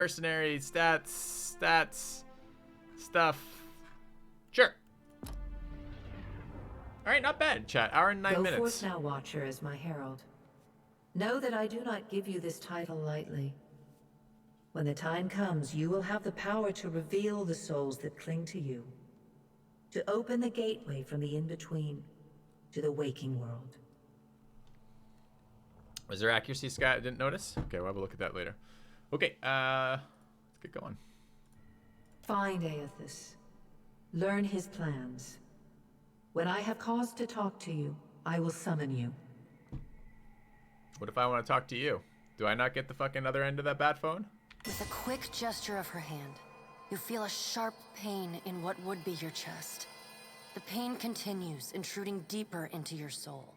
Mercenary, stats, stuff. Sure. Alright, not bad, chat. Hour and 9 minutes. Go forth now, Watcher, as my herald. Know that I do not give you this title lightly. When the time comes, you will have the power to reveal the souls that cling to you. To open the gateway from the in-between to the waking world. Was there accuracy, Scott? I didn't notice? Okay, we'll have a look at that later. Okay, let's get going. Find Aethys. Learn his plans. When I have cause to talk to you, I will summon you. What if I want to talk to you? Do I not get the fucking other end of that bat phone? With a quick gesture of her hand, you feel a sharp pain in what would be your chest. The pain continues, intruding deeper into your soul.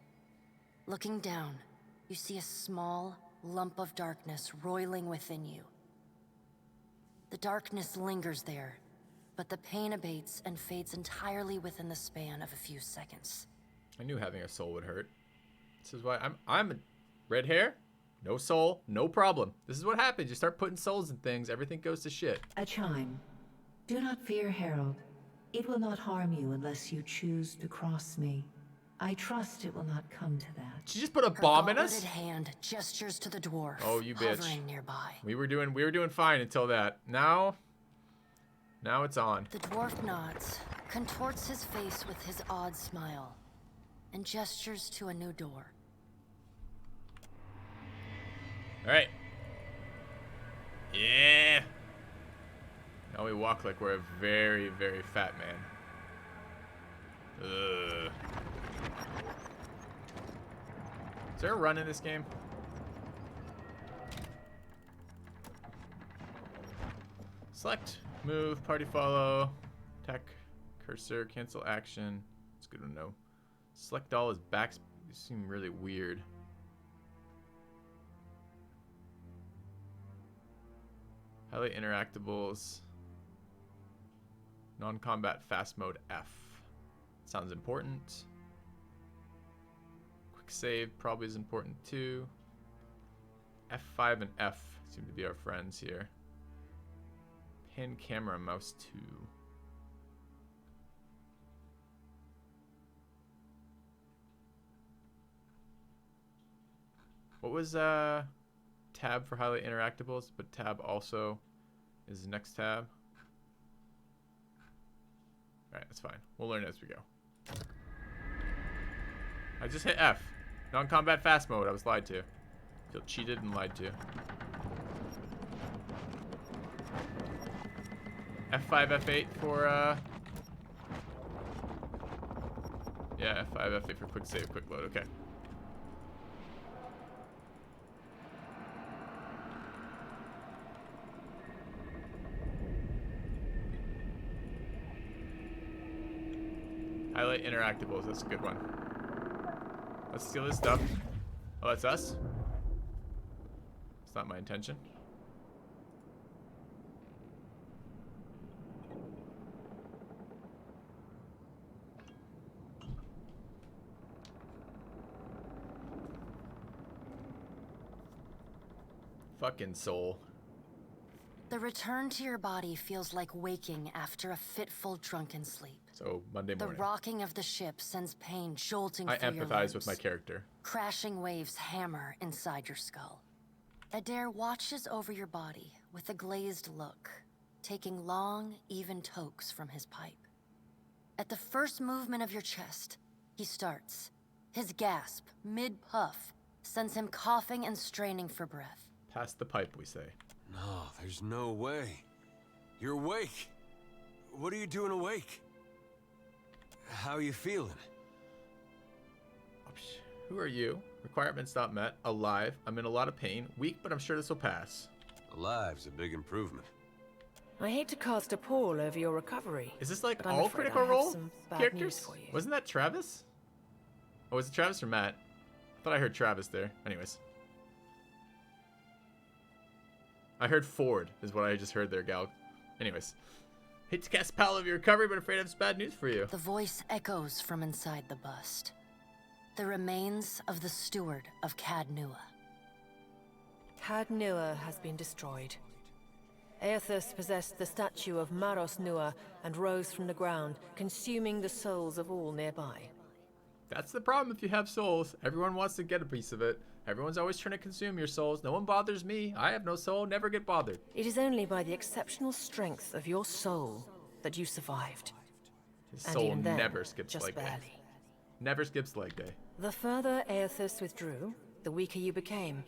Looking down, you see a small lump of darkness roiling within you. The darkness lingers there, but the pain abates and fades entirely within the span of a few seconds. I knew having a soul would hurt. This is why I'm red hair, no soul, no problem. This is what happens. You start putting souls in things, everything goes to shit. A chime. Do not fear, Herald. It will not harm you unless you choose to cross me. I trust it will not come to that. Did she just put a bomb in us? Her hand gestures to the dwarf. Oh, you bitch. Hovering nearby. We were doing fine until that. Now it's on. The dwarf nods, contorts his face with his odd smile, and gestures to a new door. All right. Yeah. Now we walk like we're a very, very fat man. Ugh. Is there a run in this game? Select, move, party follow, attack, cursor, cancel action. It's good to know. Select all his backs. These seem really weird. Highlight interactables. Non-combat fast mode F. Sounds important. Quick save probably is important too. F5 and F seem to be our friends here. Pan, camera, mouse 2. What was tab for highlight interactables, but tab also is the next tab. Alright, that's fine. We'll learn as we go. I just hit F. Non-combat fast mode. I was lied to. Feel cheated and lied to. F5, F8 for, yeah, F5, F8 for quick save, quick load. Okay. Highlight interactables. That's a good one. Let's steal this stuff. Oh, that's us? It's not my intention. Fucking soul. The return to your body feels like waking after a fitful drunken sleep. So, Monday morning. The rocking of the ship sends pain jolting I through your empathize limbs. with my character. Crashing waves hammer inside your skull. Adair watches over your body with a glazed look, taking long, even tokes from his pipe. At the first movement of your chest, he starts. His gasp, mid-puff, sends him coughing and straining for breath. Pass the pipe, we say. No, there's no way. You're awake. What are you doing awake? How are you feeling? Who are you? Requirements not met. Alive. I'm in a lot of pain. Weak, but I'm sure this will pass. Alive's a big improvement. I hate to cast a pall over your recovery. Is this like but I'm all afraid Critical I have Role some bad characters? news for you. Wasn't that Travis? Oh, was it Travis or Matt? I thought I heard Travis there. Anyways. I heard Ford is what I just heard there, Gal. Anyways. Hate to cast pall over your recovery, but afraid I have some bad news for you. The voice echoes from inside the bust. The remains of the steward of Cad Nua. Cad Nua has been destroyed. Aethus possessed the statue of Maros Nua and rose from the ground, consuming the souls of all nearby. That's the problem if you have souls. Everyone wants to get a piece of it. Everyone's always trying to consume your souls. No one bothers me. I have no soul, never get bothered. It is only by the exceptional strength of your soul that you survived. His And soul even then, never skips just leg day. barely. Never skips leg day. The further Aethus withdrew, the weaker you became.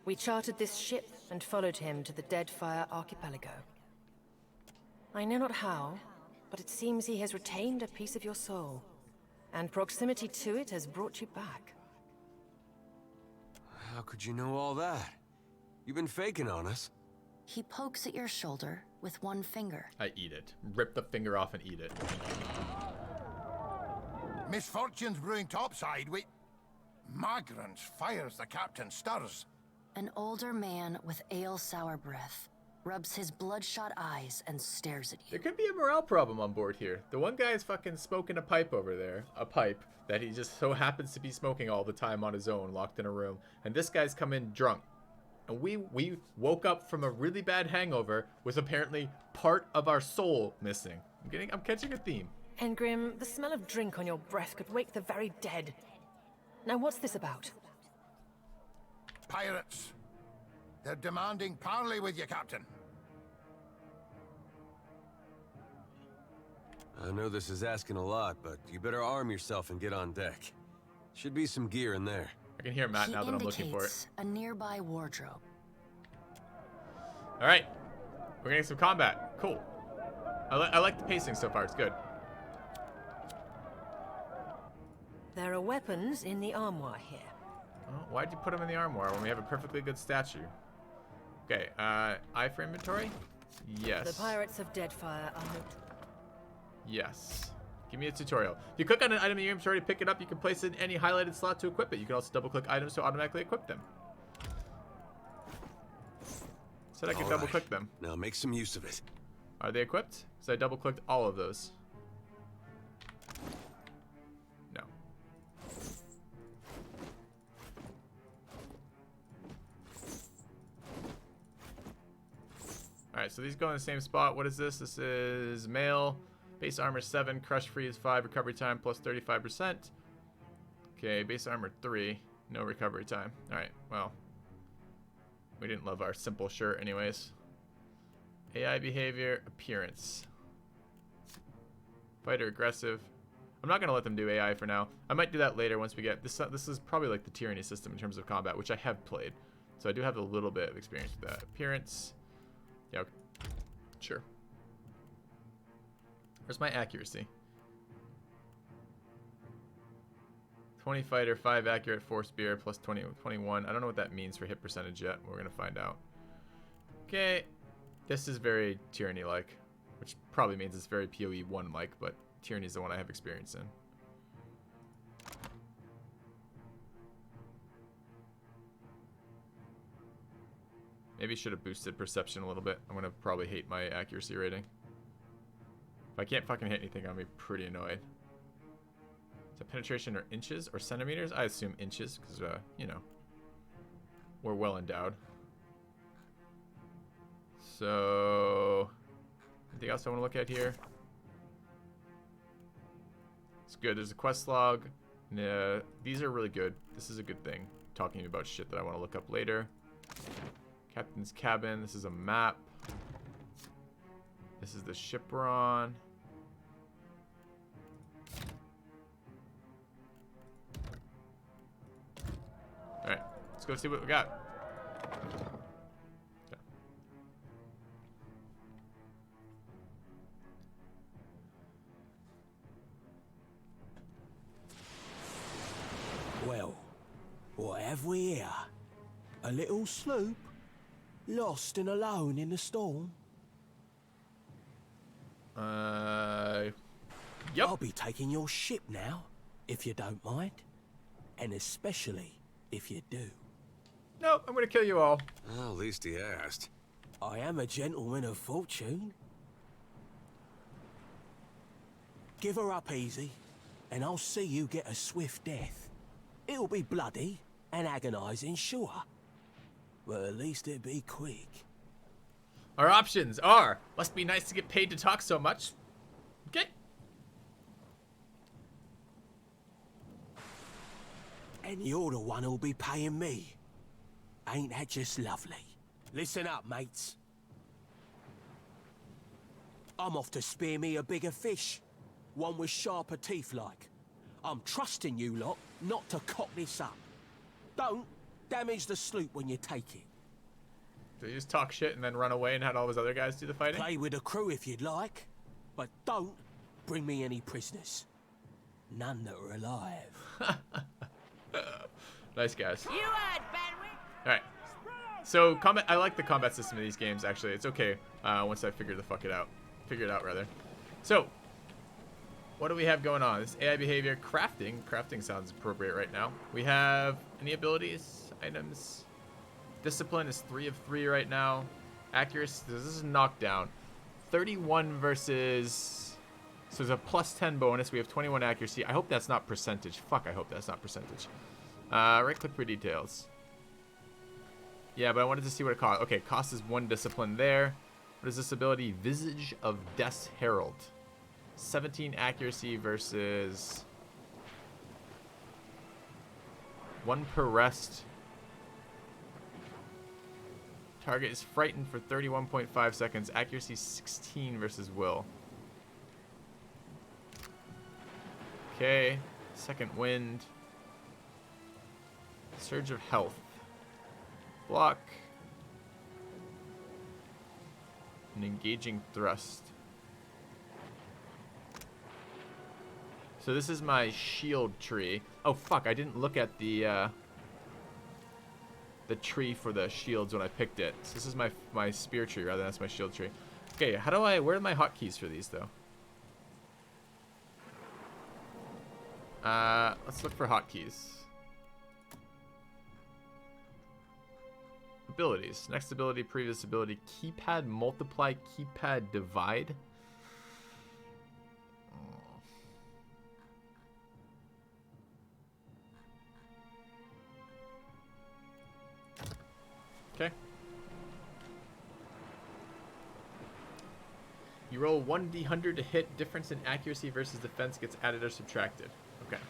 We chartered this ship and followed him to the Deadfire archipelago. I know not how, but it seems he has retained a piece of your soul, and proximity to it has brought you back. How could you know all that? You've been faking on us. He pokes at your shoulder with one finger. I eat it. Rip the finger off and eat it. Misfortune's brewing topside. Magrants fires the captain stirs. An older man with ale-sour breath rubs his bloodshot eyes and stares at There you. could be a morale problem on board here. The one guy is fucking smoking a pipe over there. A pipe that he just so happens to be smoking all the time on his own, locked in a room. And this guy's come in drunk. And we woke up from a really bad hangover with apparently part of our soul missing. I'm catching a theme. Engrim, the smell of drink on your breath could wake the very dead. Now what's this about? Pirates. They're demanding parley with you, Captain. I know this is asking a lot, but you better arm yourself and get on deck. Should be some gear in there. I can hear Matt He now that I'm looking for it. indicates a nearby wardrobe. All right, we're getting some combat. Cool. I like the pacing so far. It's good. There are weapons in the armoire here. Oh, why'd you put them in the armoire when we have a perfectly good statue? Okay, eye for inventory? Yes. The pirates of Deadfire are not. Yes. Give me a tutorial. If you click on an item in your inventory to pick it up, you can place it in any highlighted slot to equip it. You can also double-click items to automatically equip them. Said I could All double-click right. them. Now make some use of it. Are they equipped? So I double-clicked all of those. No. Alright, so these go in the same spot. What is this? This is mail. Base armor 7, crush freeze 5, recovery time plus 35%. Okay, base armor 3, no recovery time. Alright, well. We didn't love our simple shirt anyways. AI behavior, appearance. Fighter aggressive. I'm not going to let them do AI for now. I might do that later once we get... This is probably like the tyranny system in terms of combat, which I have played. So I do have a little bit of experience with that. Appearance. Yeah, okay. Sure. Where's my accuracy? 20 fighter, 5 accurate, 4 spear, plus 20, 21. I don't know what that means for hit percentage yet. We're going to find out. Okay. This is very tyranny-like, which probably means it's very PoE 1-like, but tyranny is the one I have experience in. Maybe should have boosted perception a little bit. I'm going to probably hate my accuracy rating. If I can't fucking hit anything, I'll be pretty annoyed. Is that penetration or inches or centimeters? I assume inches because, you know, we're well endowed. So, anything else I want to look at here? It's good. There's a quest log. Yeah, these are really good. This is a good thing. Talking about shit that I want to look up later. Captain's cabin. This is a map. This is the ship we're on. Alright, let's go see what we got. Okay. Well, what have we here? A little sloop? Lost and alone in the storm? Yep. I'll be taking your ship now, if you don't mind. And especially if you do. Nope, I'm gonna kill you all. Well, at least he asked. I am a gentleman of fortune. Give her up easy, and I'll see you get a swift death. It'll be bloody and agonizing, sure. But at least it'll be quick. Our options are, must be nice to get paid to talk so much. Okay. And you're the one who'll be paying me. Ain't that just lovely? Listen up, mates. I'm off to spear me a bigger fish. One with sharper teeth like. I'm trusting you lot not to cock this up. Don't damage the sloop when you take it. So you just talk shit and then run away and had all those other guys do the fighting? Play with the crew if you'd like, but don't bring me any prisoners. None that are alive. Nice guys. You had bandwidth. All right. So combat. I like the combat system of these games. Actually, it's okay once I figure it out. So, what do we have going on? This AI behavior, crafting. Crafting sounds appropriate right now. We have any abilities, items. Discipline is 3 of 3 right now. Accuracy. This is knockdown. 31 versus. So there's a plus 10 bonus. We have 21 accuracy. I hope that's not percentage. Fuck. I hope that's not percentage. Right click for details. Yeah, but I wanted to see what it costs. Okay, cost is 1 discipline there. What is this ability? Visage of Death's Herald. 17 accuracy versus 1 per rest. Target is frightened for 31.5 seconds. Accuracy 16 versus will. Okay. Second wind. Surge of health. Block. An engaging thrust. So this is my shield tree. Oh fuck, I didn't look at the tree for the shields when I picked it. So this is my spear tree rather than that's my shield tree. Okay, where are my hotkeys for these though? Let's look for hotkeys. Abilities. Next ability, previous ability. Keypad multiply, keypad divide. Okay. You roll 1d100 to hit. Difference in accuracy versus defense gets added or subtracted. Okay.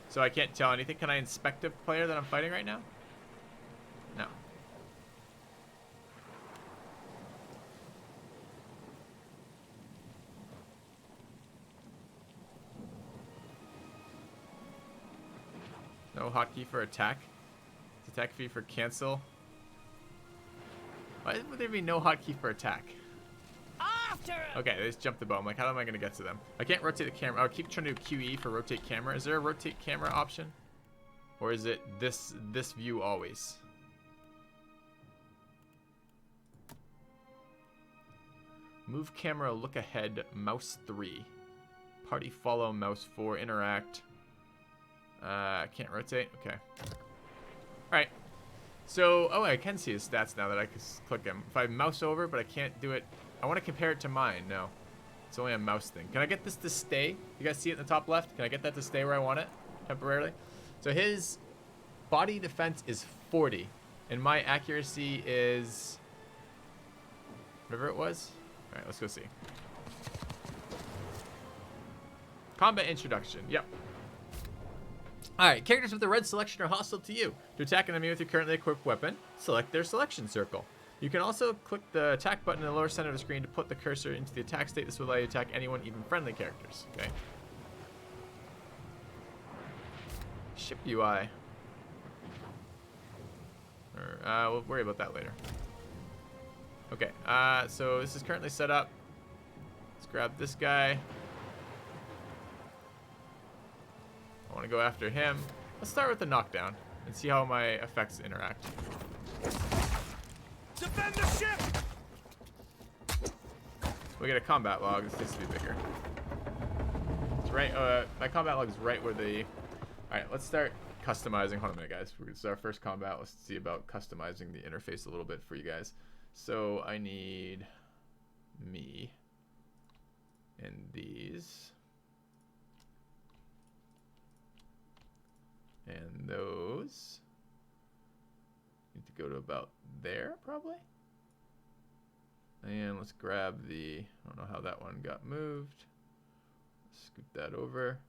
So I can't tell anything. Can I inspect a player that I'm fighting right now? No. No hotkey for attack. It's attack fee for cancel. Why would there be no hotkey for attack? Okay, they just jumped the bow. I'm like, how am I going to get to them? I can't rotate the camera. I'll keep trying to do QE for rotate camera. Is there a rotate camera option? Or is it this view always? Move camera, look ahead, mouse 3. Party follow, mouse 4, interact. Can't rotate? Okay. Alright. So, oh, I can see his stats now that I can click him. If I mouse over, but I can't do it. I want to compare it to mine. No. It's only a mouse thing. Can I get this to stay? You guys see it in the top left? Can I get that to stay where I want it temporarily? So his body defense is 40. And my accuracy is whatever it was. Alright, let's go see. Combat introduction. Yep. Alright, characters with the red selection are hostile to you. To attack an enemy with your currently equipped weapon, select their selection circle. You can also click the attack button in the lower center of the screen to put the cursor into the attack state. This will allow you to attack anyone, even friendly characters. Okay. Ship UI. We'll worry about that later. Okay, so this is currently set up. Let's grab this guy. I want to go after him. Let's start with the knockdown and see how my effects interact. Defend the ship! We get a combat log. This needs to be bigger. It's right. My combat log is right where the. All right, let's start customizing. Hold on a minute, guys. This is our first combat. Let's see about customizing the interface a little bit for you guys. So I need me and these and those. Need to go to about there, probably. And let's grab the, I don't know how that one got moved. Scoot that over.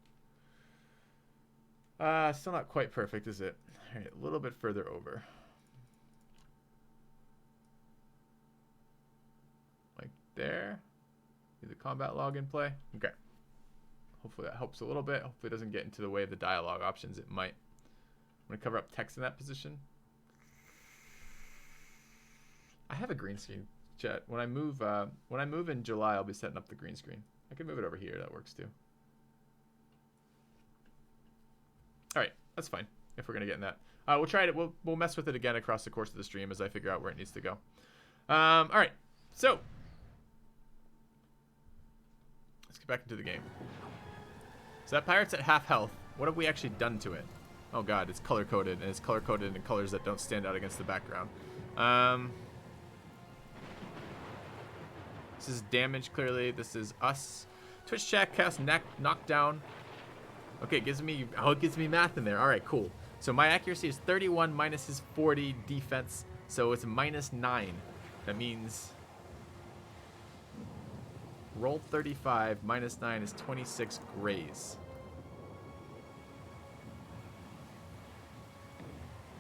Still not quite perfect, is it? All right, a little bit further over. Like there. See the combat log in play? Okay. Hopefully that helps a little bit. Hopefully it doesn't get into the way of the dialogue options. It might. I'm going to cover up text in that position. I have a green screen, chat. When I move in July, I'll be setting up the green screen. I can move it over here. That works too. All right, that's fine if we're gonna get in that. We'll try it. We'll mess with it again across the course of the stream as I figure out where it needs to go. All right, so let's get back into the game. So that pirate's at half health. What have we actually done to it? Oh god, it's color coded, and it's color coded in colors that don't stand out against the background. This is damage, clearly. This is us. Twitch chat cast knockdown. Okay, it gives me math in there. All right, cool. So my accuracy is 31 minus his 40 defense, so it's -9. That means roll 35 -9 is 26 grays.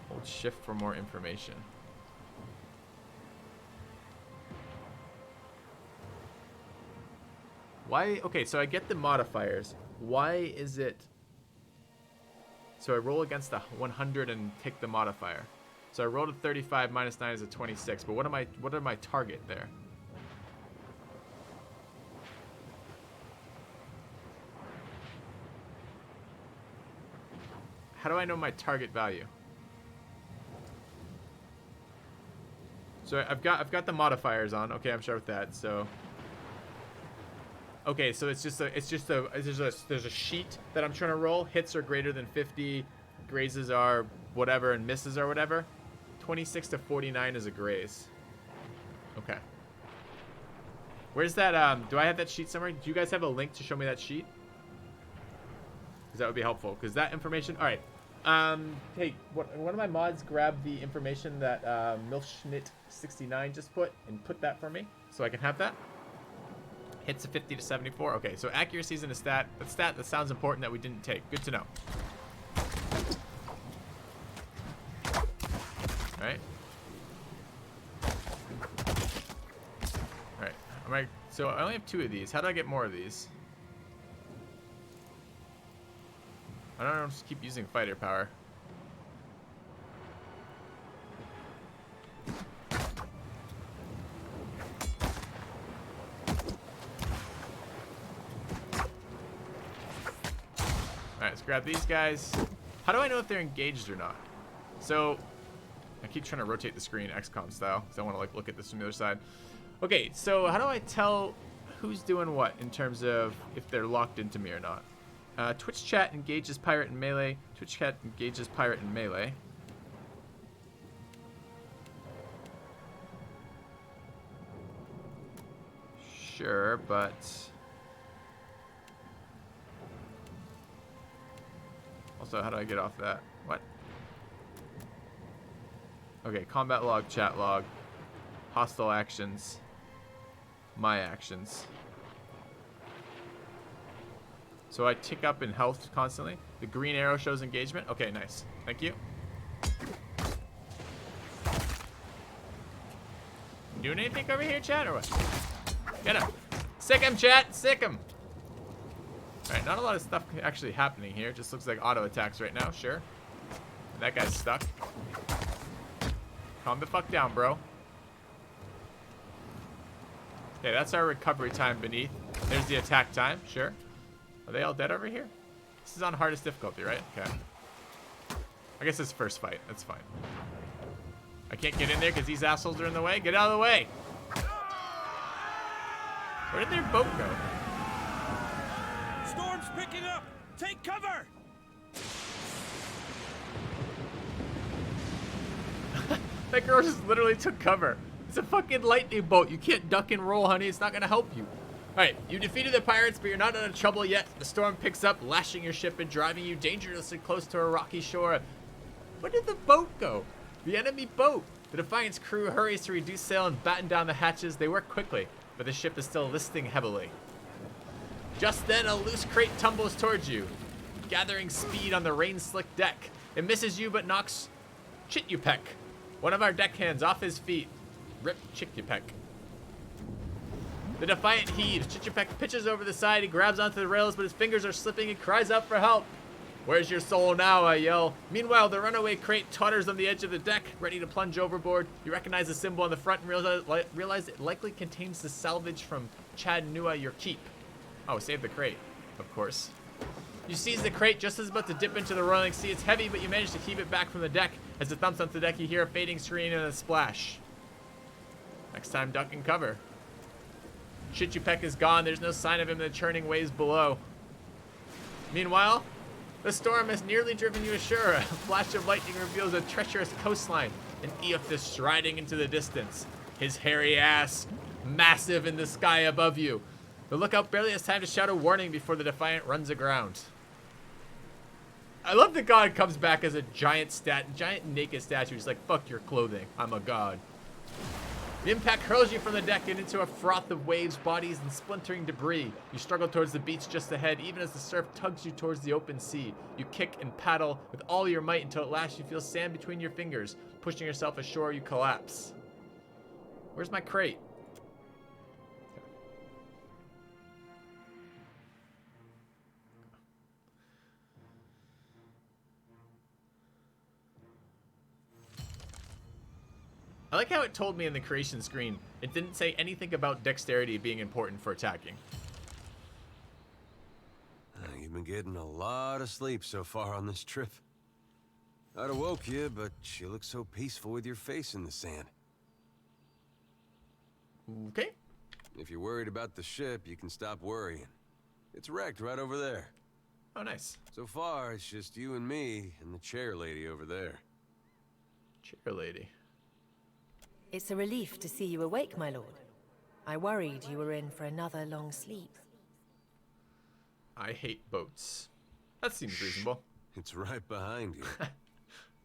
Hold shift for more information. Why? Okay, so I get the modifiers. Why is it? So I roll against the 100 and take the modifier. So I rolled a 35 -9 is a 26. But what are my target there? How do I know my target value? So I've got the modifiers on. Okay, I'm sure with that. So okay, so there's a sheet that I'm trying to roll. Hits are greater than 50, grazes are whatever, and misses are whatever. 26 to 49 is a graze. Okay. Where's that? Do I have that sheet somewhere? Do you guys have a link to show me that sheet? Because that would be helpful. Because that information. All right. Hey, one of my mods grab the information that Milschnitt69 just put and put that for me, so I can have that. Hits a 50 to 74. Okay, so accuracy isn't a stat. A stat that sounds important that we didn't take. Good to know. All right. All right. So I only have 2 of these. How do I get more of these? I don't know. Just keep using fighter power. Alright, let's grab these guys. How do I know if they're engaged or not? So, I keep trying to rotate the screen XCOM style because I want to like look at this from the other side. Okay, so how do I tell who's doing what in terms of if they're locked into me or not? Twitch chat engages pirate in melee. Twitch chat engages pirate in melee. Sure, but also, how do I get off that? What? Okay, combat log, chat log, hostile actions, my actions. So I tick up in health constantly. The green arrow shows engagement. Okay, nice. Thank you. Doing anything over here, chat, or what? Get him. Sick him, chat. Sick him. Alright, not a lot of stuff actually happening here. Just looks like auto attacks right now. Sure. And that guy's stuck. Calm the fuck down, bro. Okay, that's our recovery time beneath. There's the attack time. Sure. Are they all dead over here? This is on hardest difficulty, right? Okay. I guess it's first fight. That's fine. I can't get in there because these assholes are in the way. Get out of the way. Where did their boat go? Storm's picking up! Take cover! That girl just literally took cover. It's a fucking lightning boat. You can't duck and roll, honey. It's not going to help you. Alright, you defeated the pirates, but you're not out of trouble yet. The storm picks up, lashing your ship and driving you dangerously close to a rocky shore. Where did the boat go? The enemy boat. The Defiant's crew hurries to reduce sail and batten down the hatches. They work quickly, but the ship is still listing heavily. Just then, a loose crate tumbles towards you, gathering speed on the rain-slicked deck. It misses you, but knocks Chityupek, one of our deckhands, off his feet. Rip Chityupek. The Defiant heaves. Chityupek pitches over the side. He grabs onto the rails, but his fingers are slipping. He cries out for help. Where's your soul now? I yell. Meanwhile, the runaway crate totters on the edge of the deck, ready to plunge overboard. You recognize the symbol on the front and realize it likely contains the salvage from Chattanooga, your keep. Oh, save the crate, of course. You seize the crate just as it's about to dip into the roiling sea. It's heavy, but you manage to keep it back from the deck. As it thumps onto the deck, you hear a fading scream and a splash. Next time, duck and cover. Chityupek is gone. There's no sign of him in the churning waves below. Meanwhile, the storm has nearly driven you ashore. A flash of lightning reveals a treacherous coastline, and Eothas striding into the distance. His hairy ass massive in the sky above you. The lookout barely has time to shout a warning before the Defiant runs aground. I love that God comes back as a giant naked statue. He's like, fuck your clothing. I'm a god. The impact hurls you from the deck and into a froth of waves, bodies, and splintering debris. You struggle towards the beach just ahead, even as the surf tugs you towards the open sea. You kick and paddle with all your might until at last you feel sand between your fingers. Pushing yourself ashore, you collapse. Where's my crate? I like how it told me in the creation screen, it didn't say anything about dexterity being important for attacking. You've been getting a lot of sleep so far on this trip. I'd awoke you, but you look so peaceful with your face in the sand. Okay. If you're worried about the ship, you can stop worrying. It's wrecked right over there. Oh, nice. So far, it's just you and me and the chair lady over there. Chair lady. It's a relief to see you awake, my lord. I worried you were in for another long sleep. I hate boats. That seems reasonable. It's right behind you.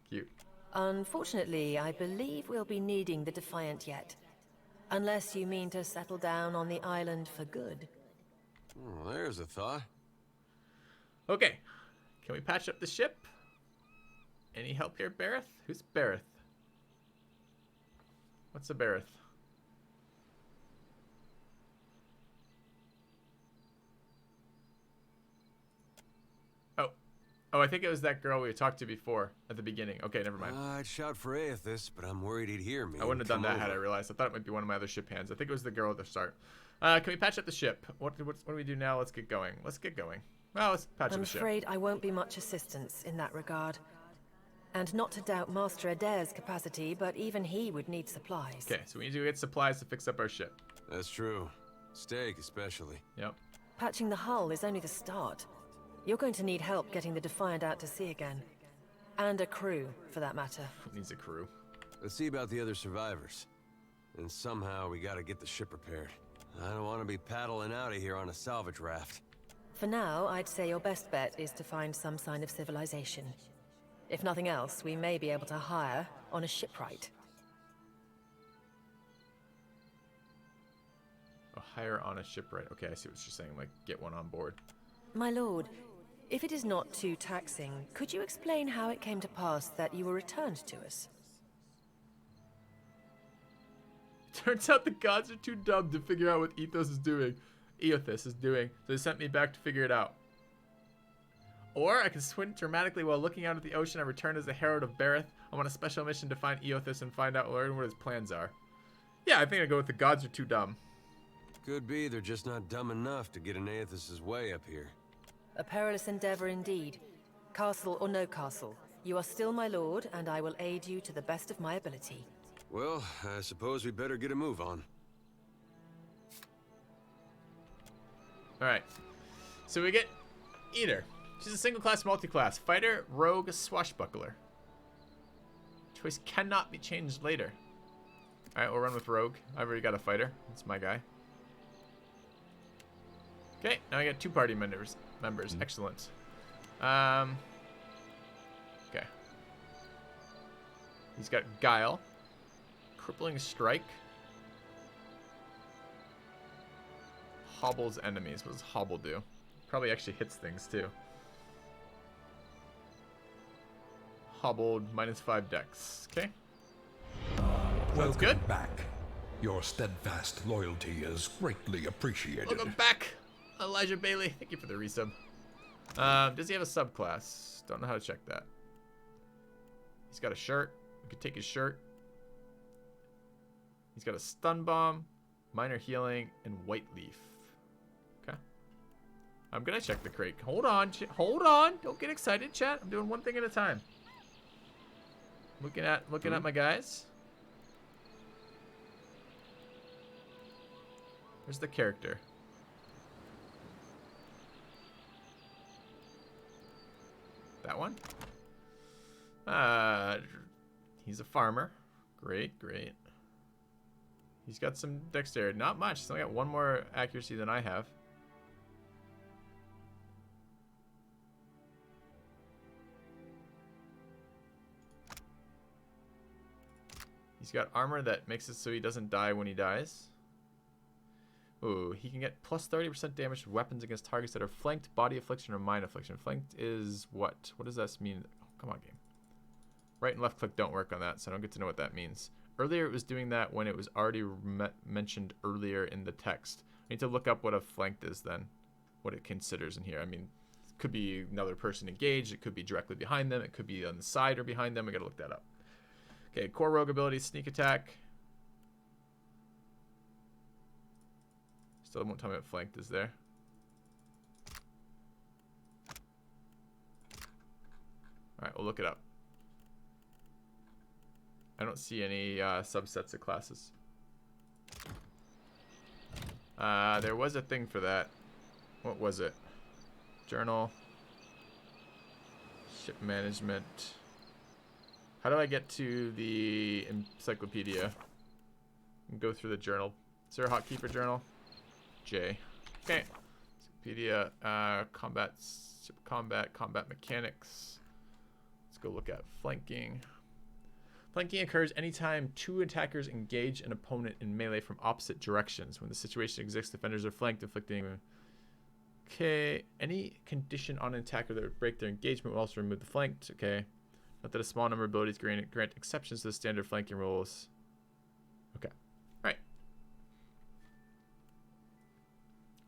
Cute. Unfortunately, I believe we'll be needing the Defiant yet. Unless you mean to settle down on the island for good. Oh, there's a thought. Okay. Can we patch up the ship? Any help here, Bareth? Who's Bareth? What's a Bareth? Oh, I think it was that girl we talked to before at the beginning. Okay, never mind. I'd shout for Eothas, but I'm worried he'd hear me. I wouldn't have done that had I realized. I thought it might be one of my other ship hands. I think it was the girl at the start. Can we patch up the ship? What do we do now? Let's get going. Let's get going. Well, let's patch up the ship. I'm afraid I won't be much assistance in that regard. And not to doubt Master Adair's capacity, but even he would need supplies. Okay, so we need to get supplies to fix up our ship. That's true. Steak, especially. Yep. Patching the hull is only the start. You're going to need help getting the Defiant out to sea again. And a crew, for that matter. It needs a crew. Let's see about the other survivors. And somehow we gotta get the ship repaired. I don't want to be paddling out of here on a salvage raft. For now, I'd say your best bet is to find some sign of civilization. If nothing else, we may be able to hire on a shipwright. Oh, hire on a shipwright. Okay, I see what you're saying. Like, get one on board. My lord, if it is not too taxing, could you explain how it came to pass that you were returned to us? Turns out the gods are too dumb to figure out what Eothas is doing. So they sent me back to figure it out. Or I can swim dramatically while looking out at the ocean and return as the Herald of Bareth. I'm on a special mission to find Eothas and learn what his plans are. Yeah, I think I'd go with the gods are too dumb. Could be they're just not dumb enough to get in Eothas' way up here. A perilous endeavor indeed. Castle or no castle, you are still my lord, and I will aid you to the best of my ability. Well, I suppose we better get a move on. Alright. So we get Eater. She's a single-class, multi-class. Fighter, rogue, swashbuckler. Choice cannot be changed later. Alright, we'll run with rogue. I've already got a fighter. That's my guy. Okay, now I got 2 party members. Excellent. Okay. He's got Guile. Crippling strike. Hobbles enemies. What does hobble do? Probably actually hits things too. Hobbled, -5 dex. Okay. Sounds good. Welcome back. Your steadfast loyalty is greatly appreciated. Welcome back, Elijah Bailey. Thank you for the resub. Does he have a subclass? Don't know how to check that. He's got a shirt. We could take his shirt. He's got a stun bomb, minor healing, and white leaf. Okay. I'm gonna check the crate. Hold on, hold on. Don't get excited, chat. I'm doing one thing at a time. Looking at my guys. Where's the character? That one? He's a farmer. Great, great. He's got some dexterity. Not much. He's only got 1 more accuracy than I have. He's got armor that makes it so he doesn't die when he dies. Ooh, he can get plus 30% damage to weapons against targets that are flanked, body affliction, or mind affliction. Flanked is what? What does this mean? Oh, come on, game. Right and left click don't work on that, so I don't get to know what that means. Earlier it was doing that when it was already mentioned earlier in the text. I need to look up what a flanked is then. What it considers in here. I mean, it could be another person engaged. It could be directly behind them. It could be on the side or behind them. I gotta look that up. Okay, core rogue ability, sneak attack. Still won't tell me what flanked is there. Alright, we'll look it up. I don't see any subsets of classes. There was a thing for that. What was it? Journal. Ship management. How do I get to the encyclopedia? Go through the journal. Is there a hotkey for journal? J. Okay. Encyclopedia. Combat mechanics. Let's go look at flanking. Flanking occurs anytime 2 attackers engage an opponent in melee from opposite directions. When the situation exists, defenders are flanked, inflicting... Okay. Any condition on an attacker that would break their engagement will also remove the flanked. Okay. Note that a small number of abilities grant exceptions to the standard flanking rules. Okay. Alright.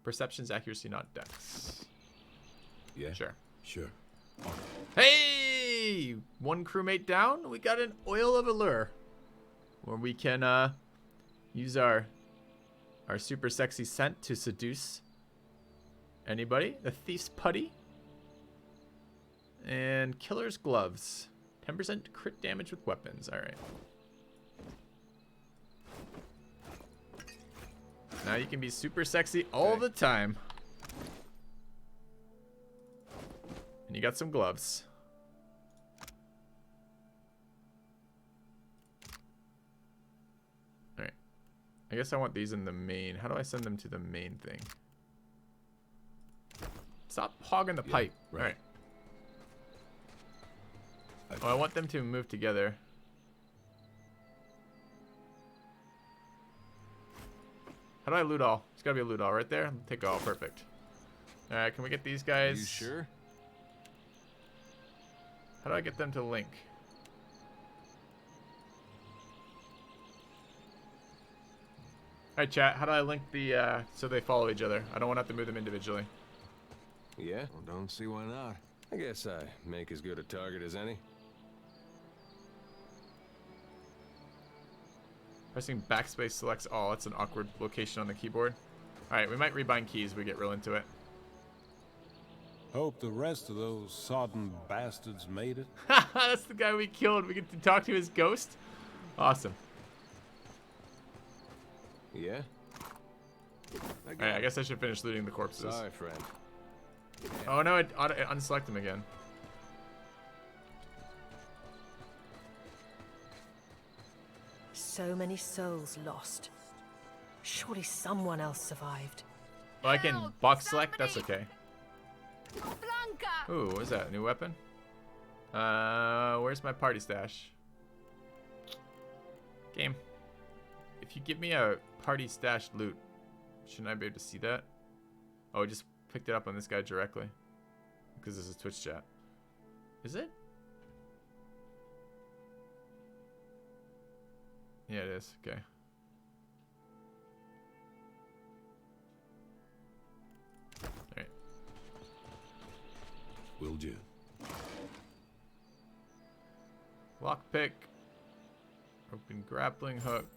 Perception's accuracy, not dex. Yeah. Sure. Sure. Hey! 1 crewmate down. We got an oil of allure. Where we can use our super sexy scent to seduce anybody. The thief's putty. And killer's gloves. 10% crit damage with weapons. Alright. Now you can be super sexy all the time. And you got some gloves. Alright. I guess I want these in the main. How do I send them to the main thing? Stop hogging the pipe. Right. Alright. Oh, I want them to move together. How do I loot all? It's gotta be a loot all right there. Take all. Perfect. Alright, can we get these guys? You sure? How do I get them to link? Alright, chat. How do I link the, so they follow each other? I don't want to have to move them individually. Yeah? Well, don't see why not. I guess I make as good a target as any. Pressing backspace selects all. That's an awkward location on the keyboard. Alright, we might rebind keys if we get real into it. Hope the rest of those sodden bastards made it. That's the guy we killed. We get to talk to his ghost. Awesome. Yeah? Alright, I guess I should finish looting the corpses. Sorry, friend. Oh no, it unselect them again. So many souls lost. Surely someone else survived. Well, I can box select. That's okay. Ooh, what is that? A new weapon? Where's my party stash? Game. if you give me a party stashed loot, shouldn't I be able to see that? Oh, I just picked it up on this guy directly. Because this is Twitch chat. Is it? Yeah, it is. Okay. Alright. Will do. Lockpick. Open grappling hook.